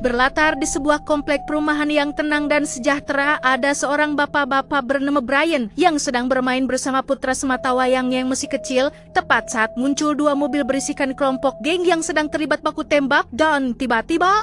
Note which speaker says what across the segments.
Speaker 1: Berlatar di sebuah komplek perumahan yang tenang dan sejahtera, ada seorang bapak-bapak bernama Brian yang sedang bermain bersama putra sematawayangnya yang masih kecil, tepat saat muncul dua mobil berisikan kelompok geng yang sedang terlibat baku tembak dan tiba-tiba...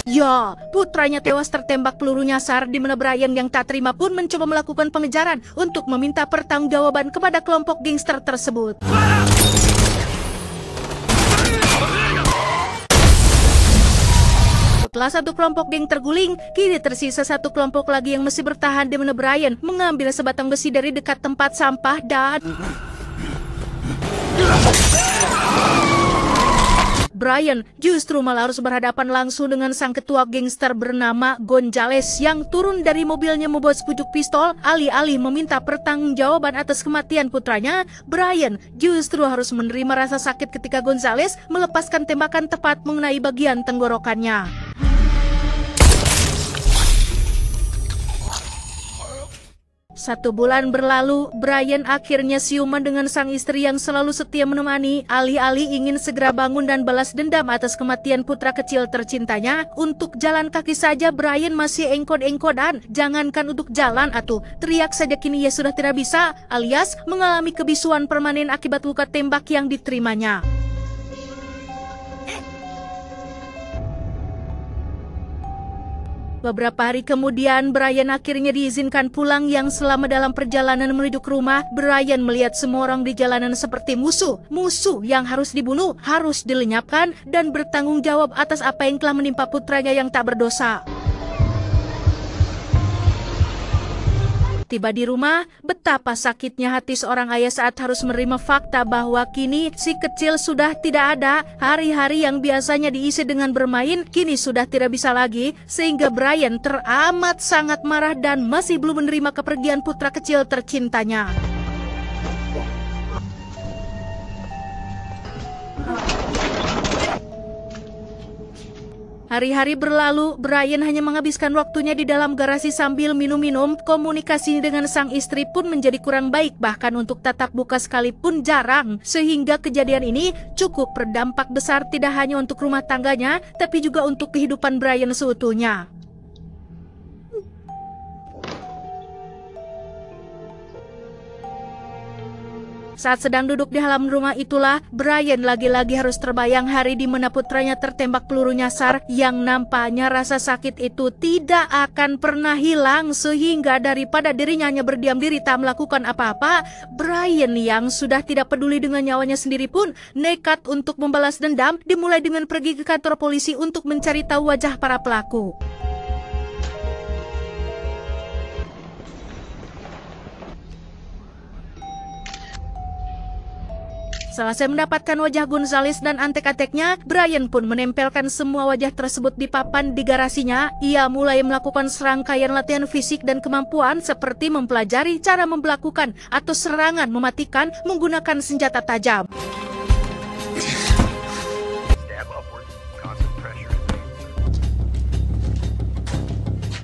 Speaker 1: Ya, putranya tewas tertembak peluru nyasar di mana Brian yang tak terima pun mencoba melakukan pengejaran untuk meminta pertanggungjawaban kepada kelompok gangster tersebut. Setelah satu kelompok geng terguling, kini tersisa satu kelompok lagi yang masih bertahan di mana Brian mengambil sebatang besi dari dekat tempat sampah dan... Brian justru malah harus berhadapan langsung dengan sang ketua gangster bernama Gonzales yang turun dari mobilnya membawa sepucuk pistol. Alih-alih meminta pertanggungjawaban atas kematian putranya, Brian justru harus menerima rasa sakit ketika Gonzales melepaskan tembakan tepat mengenai bagian tenggorokannya. 1 bulan berlalu, Brian akhirnya siuman dengan sang istri yang selalu setia menemani. Alih-alih ingin segera bangun dan balas dendam atas kematian putra kecil tercintanya, untuk jalan kaki saja Brian masih engkod-engkodan. Jangankan untuk jalan atuh, teriak saja kini ia sudah tidak bisa, alias mengalami kebisuan permanen akibat luka tembak yang diterimanya. Beberapa hari kemudian, Brian akhirnya diizinkan pulang yang selama dalam perjalanan menuju ke rumah, Brian melihat semua orang di jalanan seperti musuh. Musuh yang harus dibunuh, harus dilenyapkan, dan bertanggung jawab atas apa yang telah menimpa putranya yang tak berdosa. Tiba di rumah, betapa sakitnya hati seorang ayah saat harus menerima fakta bahwa kini si kecil sudah tidak ada. Hari-hari yang biasanya diisi dengan bermain, kini sudah tidak bisa lagi, sehingga Brian teramat sangat marah dan masih belum menerima kepergian putra kecil tercintanya. Hari-hari berlalu, Brian hanya menghabiskan waktunya di dalam garasi sambil minum-minum. Komunikasi dengan sang istri pun menjadi kurang baik, bahkan untuk tatap muka sekalipun jarang. Sehingga kejadian ini cukup berdampak besar tidak hanya untuk rumah tangganya, tapi juga untuk kehidupan Brian seutuhnya. Saat sedang duduk di halaman rumah itulah, Brian lagi-lagi harus terbayang hari di mana putranya tertembak peluru nyasar, yang nampaknya rasa sakit itu tidak akan pernah hilang, sehingga daripada dirinya hanya berdiam diri tak melakukan apa-apa, Brian yang sudah tidak peduli dengan nyawanya sendiri pun nekat untuk membalas dendam, dimulai dengan pergi ke kantor polisi untuk mencari tahu wajah para pelaku. Selesai mendapatkan wajah Gonzales dan antek-anteknya, Brian pun menempelkan semua wajah tersebut di papan di garasinya. Ia mulai melakukan serangkaian latihan fisik dan kemampuan seperti mempelajari cara melakukan atau serangan mematikan menggunakan senjata tajam.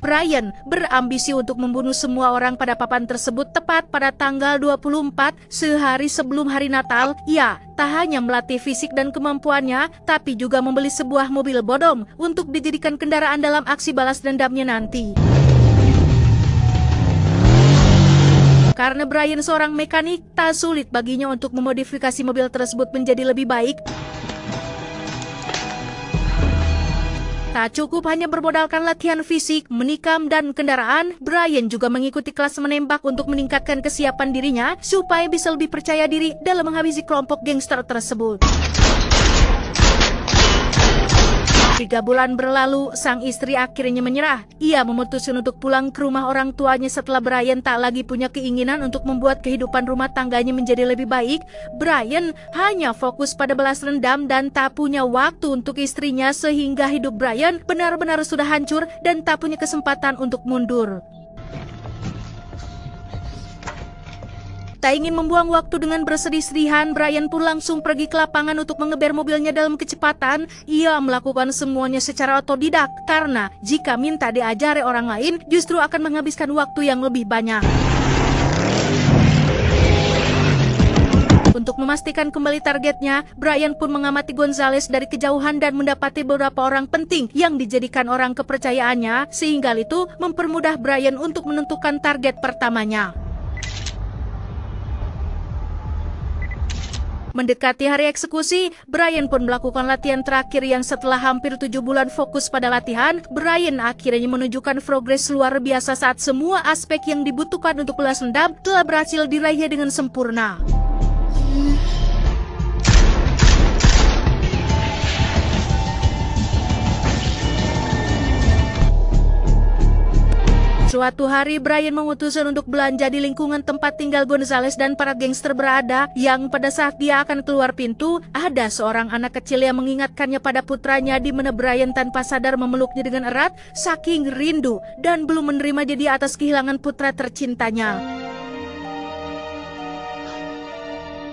Speaker 1: Brian berambisi untuk membunuh semua orang pada papan tersebut tepat pada tanggal 24, sehari sebelum hari Natal. Ia tak hanya melatih fisik dan kemampuannya, tapi juga membeli sebuah mobil bodong untuk dijadikan kendaraan dalam aksi balas dendamnya nanti. Karena Brian seorang mekanik, tak sulit baginya untuk memodifikasi mobil tersebut menjadi lebih baik. Tak cukup hanya bermodalkan latihan fisik, menikam, dan kendaraan, Brian juga mengikuti kelas menembak untuk meningkatkan kesiapan dirinya supaya bisa lebih percaya diri dalam menghabisi kelompok gangster tersebut. 3 bulan berlalu, sang istri akhirnya menyerah. Ia memutuskan untuk pulang ke rumah orang tuanya setelah Brian tak lagi punya keinginan untuk membuat kehidupan rumah tangganya menjadi lebih baik. Brian hanya fokus pada balas dendam dan tak punya waktu untuk istrinya, sehingga hidup Brian benar-benar sudah hancur dan tak punya kesempatan untuk mundur. Tak ingin membuang waktu dengan bersedih-sedihan, Brian pun langsung pergi ke lapangan untuk mengeber mobilnya dalam kecepatan. Ia melakukan semuanya secara otodidak, karena jika minta diajari orang lain, justru akan menghabiskan waktu yang lebih banyak. Untuk memastikan kembali targetnya, Brian pun mengamati Gonzales dari kejauhan dan mendapati beberapa orang penting yang dijadikan orang kepercayaannya, sehingga itu mempermudah Brian untuk menentukan target pertamanya. Mendekati hari eksekusi, Brian pun melakukan latihan terakhir yang setelah hampir 7 bulan fokus pada latihan, Brian akhirnya menunjukkan progres luar biasa saat semua aspek yang dibutuhkan untuk balas dendam telah berhasil diraihnya dengan sempurna. Suatu hari, Brian memutuskan untuk belanja di lingkungan tempat tinggal Gonzales dan para gangster berada, yang pada saat dia akan keluar pintu, ada seorang anak kecil yang mengingatkannya pada putranya, di mana Brian tanpa sadar memeluknya dengan erat, saking rindu dan belum menerima jadi atas kehilangan putra tercintanya.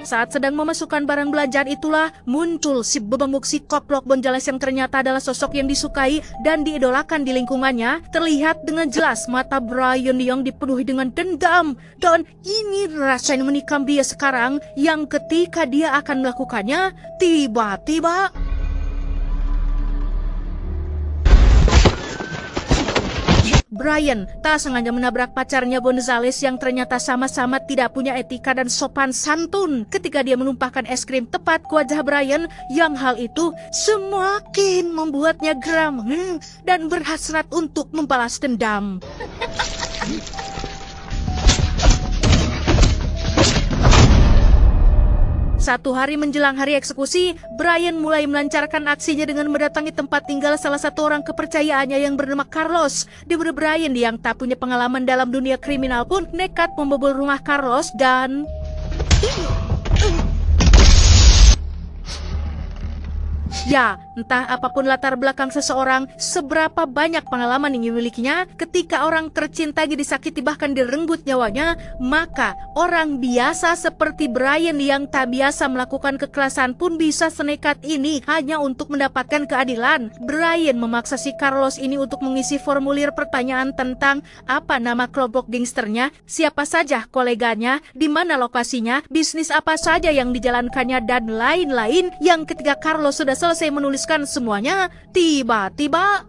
Speaker 1: Saat sedang memasukkan barang belanjaan itulah muncul si bebengkuk si koplok Gonzales yang ternyata adalah sosok yang disukai dan diidolakan di lingkungannya. Terlihat dengan jelas mata Brian yang dipenuhi dengan dendam, dan ini rasanya menikam dia sekarang, yang ketika dia akan melakukannya, tiba-tiba Brian tak sengaja menabrak pacarnya Gonzales yang ternyata sama-sama tidak punya etika dan sopan santun ketika dia menumpahkan es krim tepat ke wajah Brian, yang hal itu semakin membuatnya geram dan berhasrat untuk membalas dendam. Satu hari menjelang hari eksekusi, Brian mulai melancarkan aksinya dengan mendatangi tempat tinggal salah satu orang kepercayaannya yang bernama Carlos. Di mana Brian yang tak punya pengalaman dalam dunia kriminal pun nekat membobol rumah Carlos dan... Ya, entah apapun latar belakang seseorang, seberapa banyak pengalaman yang dimilikinya, ketika orang tercinta disakiti bahkan direnggut nyawanya, maka orang biasa seperti Brian yang tak biasa melakukan kekerasan pun bisa senekat ini hanya untuk mendapatkan keadilan. Brian memaksa si Carlos ini untuk mengisi formulir pertanyaan tentang apa nama kelompok gangsternya, siapa saja koleganya, di mana lokasinya, bisnis apa saja yang dijalankannya, dan lain-lain, yang ketika Carlos sudah selesai menuliskan semuanya, tiba-tiba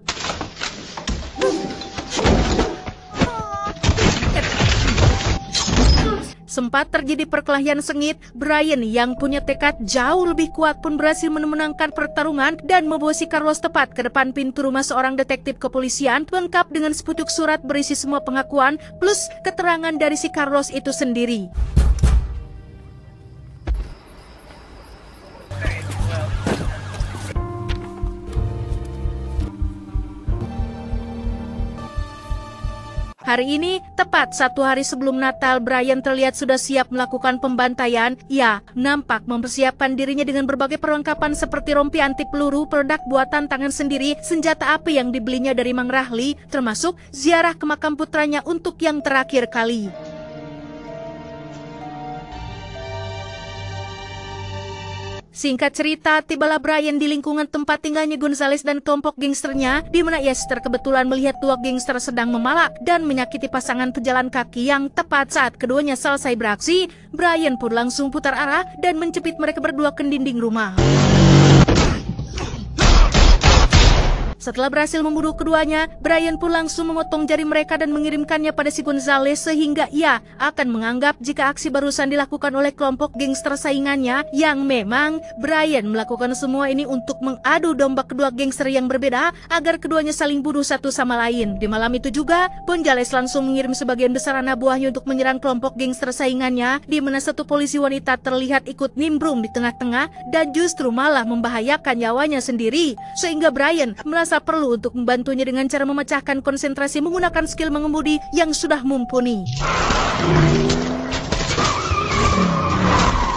Speaker 1: sempat terjadi perkelahian sengit. Brian yang punya tekad jauh lebih kuat pun berhasil memenangkan pertarungan dan membawa si Carlos tepat ke depan pintu rumah seorang detektif kepolisian, lengkap dengan sepucuk surat berisi semua pengakuan plus keterangan dari si Carlos itu sendiri. Hari ini, tepat 1 hari sebelum Natal, Brian terlihat sudah siap melakukan pembantaian. Ia nampak mempersiapkan dirinya dengan berbagai perlengkapan seperti rompi anti peluru, produk buatan tangan sendiri, senjata api yang dibelinya dari Mang Rahli, termasuk ziarah ke makam putranya untuk yang terakhir kali. Singkat cerita, tibalah Brian di lingkungan tempat tinggalnya Gonzales dan kelompok gangsternya, di mana ia kebetulan melihat 2 gangster sedang memalak dan menyakiti pasangan pejalan kaki yang tepat saat keduanya selesai beraksi. Brian pun langsung putar arah dan menjepit mereka berdua ke dinding rumah. Setelah berhasil membunuh keduanya, Brian pun langsung memotong jari mereka dan mengirimkannya pada si Gonzales, sehingga ia akan menganggap jika aksi barusan dilakukan oleh kelompok gangster saingannya, yang memang Brian melakukan semua ini untuk mengadu domba kedua gangster yang berbeda agar keduanya saling bunuh satu sama lain. Di malam itu juga, Gonzales langsung mengirim sebagian besar anak buahnya untuk menyerang kelompok gangster saingannya, di mana satu polisi wanita terlihat ikut nimbrung di tengah-tengah dan justru malah membahayakan nyawanya sendiri, sehingga Brian merasa perlu untuk membantunya dengan cara memecahkan konsentrasi menggunakan skill mengemudi yang sudah mumpuni.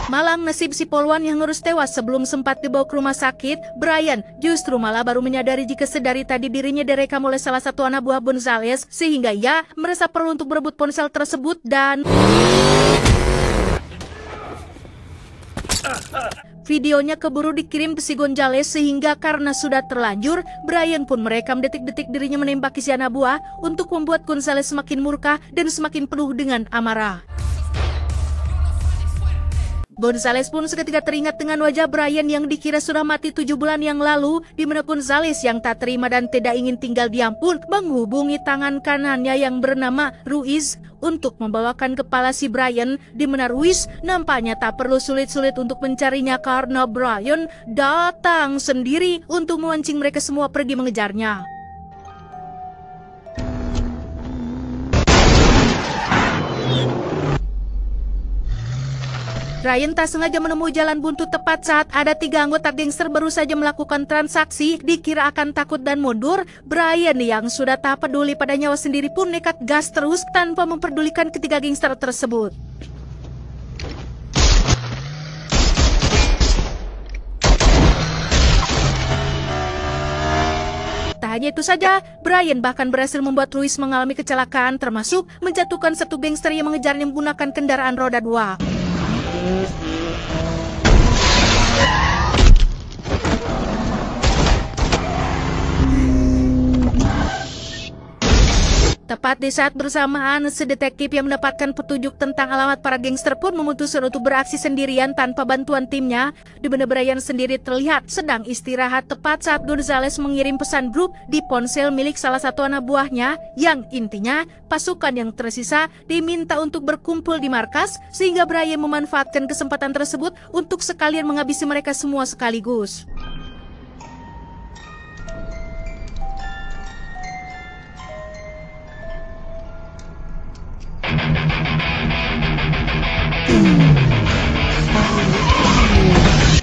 Speaker 1: Malang nasib si polwan yang harus tewas sebelum sempat dibawa ke rumah sakit. Brian justru malah baru menyadari jika sedari tadi dirinya direkam oleh salah satu anak buah Gonzales, sehingga ia merasa perlu untuk berebut ponsel tersebut dan... Videonya keburu dikirim ke si Gonzales, sehingga karena sudah terlanjur, Brian pun merekam detik-detik dirinya menembaki si anak buah untuk membuat Gonzales semakin murka dan semakin penuh dengan amarah. Gonzales pun seketika teringat dengan wajah Brian yang dikira sudah mati 7 bulan yang lalu, di mana Gonzales yang tak terima dan tidak ingin tinggal diam pun menghubungi tangan kanannya yang bernama Ruiz untuk membawakan kepala si Brian, di mana Ruiz nampaknya tak perlu sulit-sulit untuk mencarinya karena Brian datang sendiri untuk memancing mereka semua pergi mengejarnya. Brian tak sengaja menemui jalan buntu tepat saat ada 3 anggota gangster baru saja melakukan transaksi. Dikira akan takut dan mundur, Brian yang sudah tak peduli pada nyawa sendiri pun nekat gas terus tanpa memperdulikan ketiga gangster tersebut. Tak hanya itu saja, Brian bahkan berhasil membuat Ruiz mengalami kecelakaan, termasuk menjatuhkan satu gangster yang mengejarnya menggunakan kendaraan roda 2. Tepat di saat bersamaan, si detektif yang mendapatkan petunjuk tentang alamat para gangster pun memutuskan untuk beraksi sendirian tanpa bantuan timnya, di mana Brian sendiri terlihat sedang istirahat tepat saat Gonzales mengirim pesan grup di ponsel milik salah satu anak buahnya, yang intinya pasukan yang tersisa diminta untuk berkumpul di markas, sehingga Brian memanfaatkan kesempatan tersebut untuk sekalian menghabisi mereka semua sekaligus.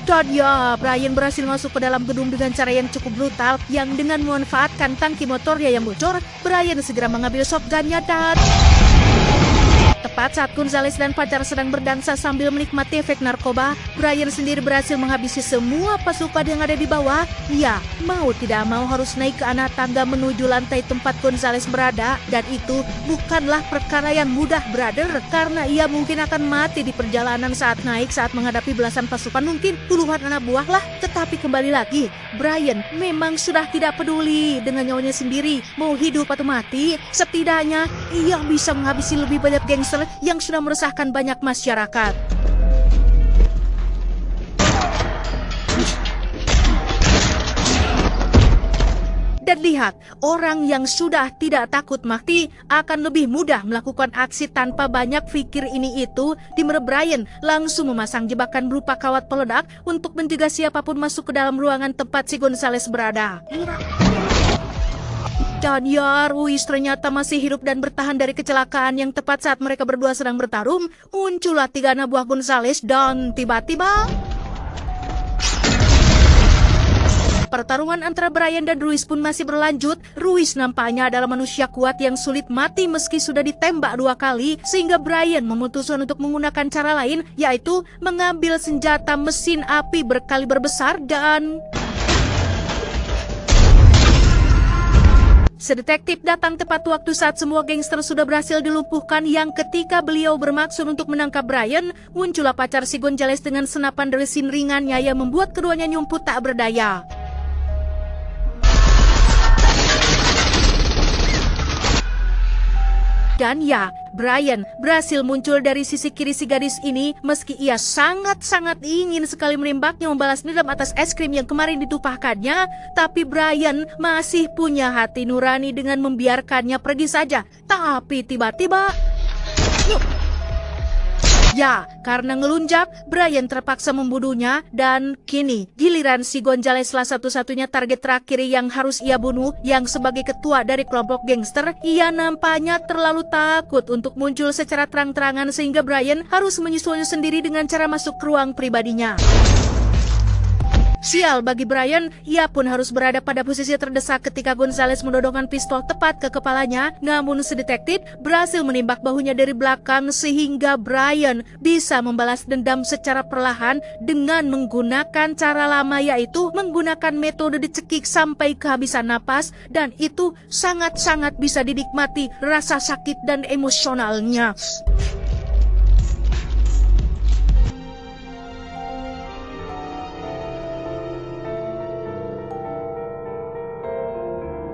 Speaker 1: Dan ya, Brian berhasil masuk ke dalam gedung dengan cara yang cukup brutal, yang dengan memanfaatkan tangki motornya yang bocor, Brian segera mengambil shotgunnya dan... Tepat saat Gonzales dan pacar sedang berdansa sambil menikmati efek narkoba, Brian sendiri berhasil menghabisi semua pasukan yang ada di bawah. Ya, mau tidak mau harus naik ke anak tangga menuju lantai tempat Gonzales berada, dan itu bukanlah perkara yang mudah, brother, karena ia mungkin akan mati di perjalanan saat naik saat menghadapi belasan pasukan, mungkin puluhan anak buah lah. Tetapi kembali lagi, Brian memang sudah tidak peduli dengan nyawanya sendiri, mau hidup atau mati, setidaknya ia bisa menghabisi lebih banyak gangster yang sudah meresahkan banyak masyarakat. Dan lihat, orang yang sudah tidak takut mati akan lebih mudah melakukan aksi tanpa banyak pikir ini itu, di mana Brian langsung memasang jebakan berupa kawat peledak untuk mencegah siapapun masuk ke dalam ruangan tempat si Gonzales berada. Dan ya, Ruiz ternyata masih hidup dan bertahan dari kecelakaan yang tepat saat mereka berdua sedang bertarung. Muncullah 3 anak buah Gonzales dan tiba-tiba... Pertarungan antara Brian dan Ruiz pun masih berlanjut. Ruiz nampaknya adalah manusia kuat yang sulit mati meski sudah ditembak 2 kali, sehingga Brian memutuskan untuk menggunakan cara lain, yaitu mengambil senjata mesin api berkaliber besar dan... Sedetektif datang tepat waktu saat semua gangster sudah berhasil dilumpuhkan, yang ketika beliau bermaksud untuk menangkap Brian, muncullah pacar si Gonzales dengan senapan resin ringannya yang membuat keduanya nyumput tak berdaya. Dan ya, Brian berhasil muncul dari sisi kiri si gadis ini, meski ia sangat-sangat ingin sekali menembaknya membalas dendam atas es krim yang kemarin ditumpahkannya, tapi Brian masih punya hati nurani dengan membiarkannya pergi saja. Tapi tiba-tiba... Ya, karena ngelunjak, Brian terpaksa membunuhnya, dan kini giliran si Gonzales salah satu-satunya target terakhir yang harus ia bunuh, yang sebagai ketua dari kelompok gangster, ia nampaknya terlalu takut untuk muncul secara terang-terangan sehingga Brian harus menyusulnya sendiri dengan cara masuk ke ruang pribadinya. Sial bagi Brian, ia pun harus berada pada posisi terdesak ketika Gonzales menodongkan pistol tepat ke kepalanya, namun si detektif berhasil menembak bahunya dari belakang sehingga Brian bisa membalas dendam secara perlahan dengan menggunakan cara lama, yaitu menggunakan metode dicekik sampai kehabisan napas, dan itu sangat-sangat bisa dinikmati rasa sakit dan emosionalnya.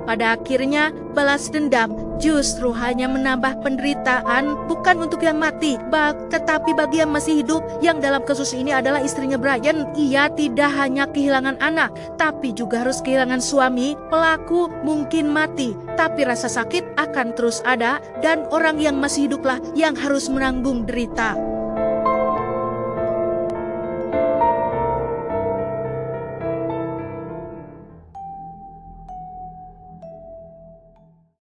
Speaker 1: Pada akhirnya, balas dendam justru hanya menambah penderitaan bukan untuk yang mati, tetapi bagi yang masih hidup, yang dalam kasus ini adalah istrinya Brian. Ia tidak hanya kehilangan anak, tapi juga harus kehilangan suami. Pelaku mungkin mati, tapi rasa sakit akan terus ada dan orang yang masih hiduplah yang harus menanggung derita.